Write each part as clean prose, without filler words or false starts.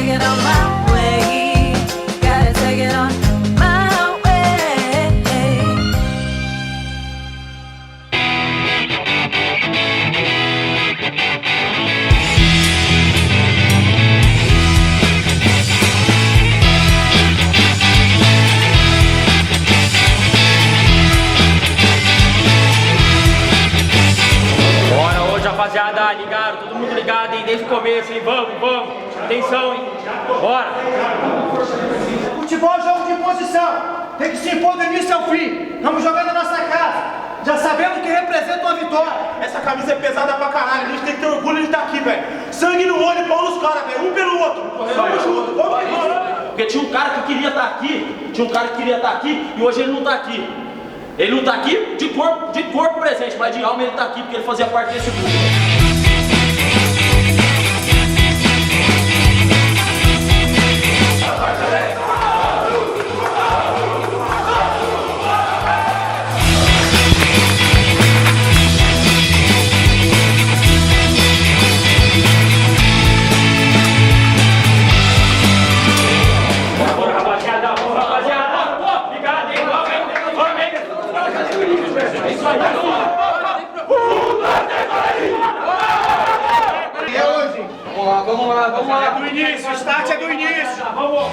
take it on my way. Gotta take it on my way. Bora hoje, rapaziada, ligaram, todo mundo ligado, hein, desde o começo, hein, vamos, atenção, hein, bora. Futebol é jogo de posição, tem que se impor do início ao fim, vamos jogar na nossa casa, já sabemos que representa uma vitória. Essa camisa é pesada pra caralho, a gente tem que ter orgulho de estar aqui, velho. Sangue no olho e pau nos caras, velho, um pelo outro. Vamos junto, vamos que vamos. Porque tinha um cara que queria estar aqui, e hoje ele não tá aqui. Ele não tá aqui de corpo presente, mas de alma ele tá aqui porque ele fazia parte desse grupo. Vamos lá, do início, o start é do início. Vamos.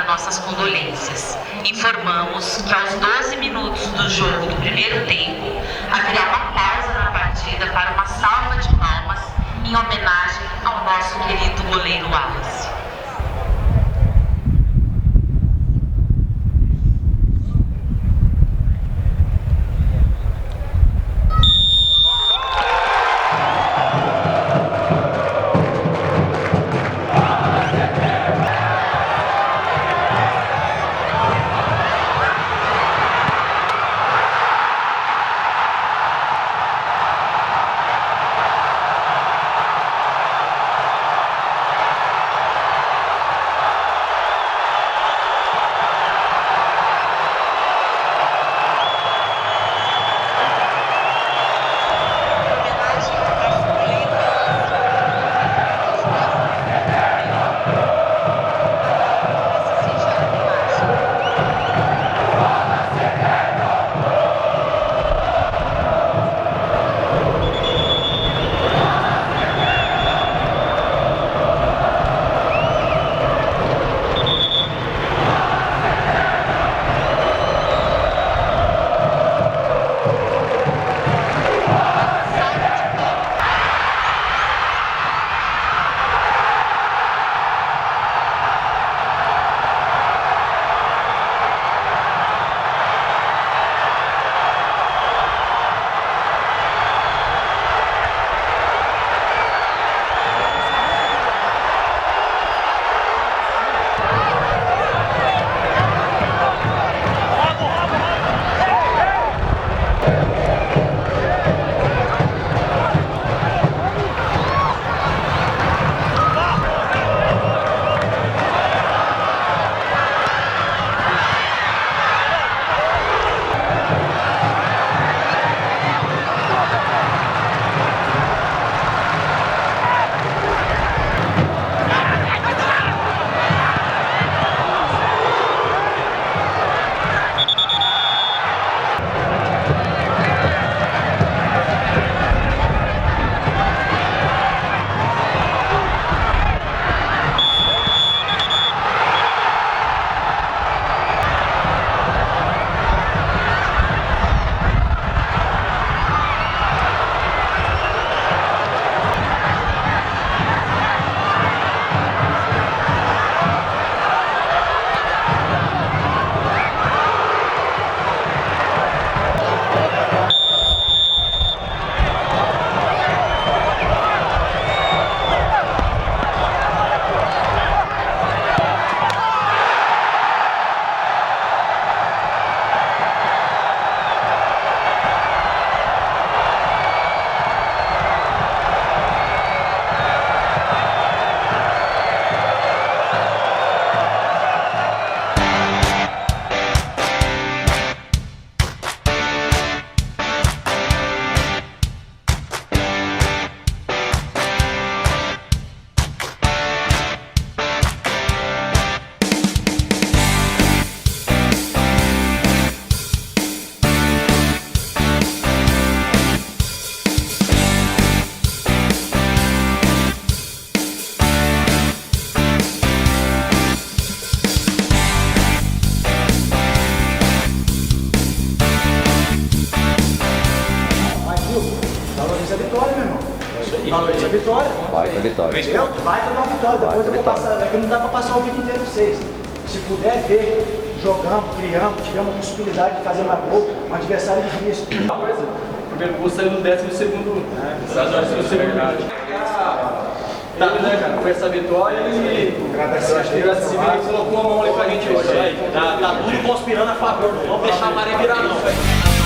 Nossas condolências. Informamos que aos 12 minutos do jogo do primeiro tempo haverá uma pausa na partida para uma salva de palmas em homenagem ao nosso querido goleiro Wallace. Valoriza a vitória, meu irmão. Valoriza a vitória. Vai pra vitória. Entendeu? Vai dar uma vitória. Depois eu vou passar. É que não dá pra passar o vídeo inteiro pra vocês. Se puder ver, jogamos, criamos, tivemos a possibilidade de fazer mais gol, um adversário difícil. O primeiro gol saiu no 12º. Tá tudo, né, cara? Com essa vitória e ele colocou a mão ali pra gente hoje. Tá tudo conspirando a favor. Não vamos deixar a maré virar, não, velho.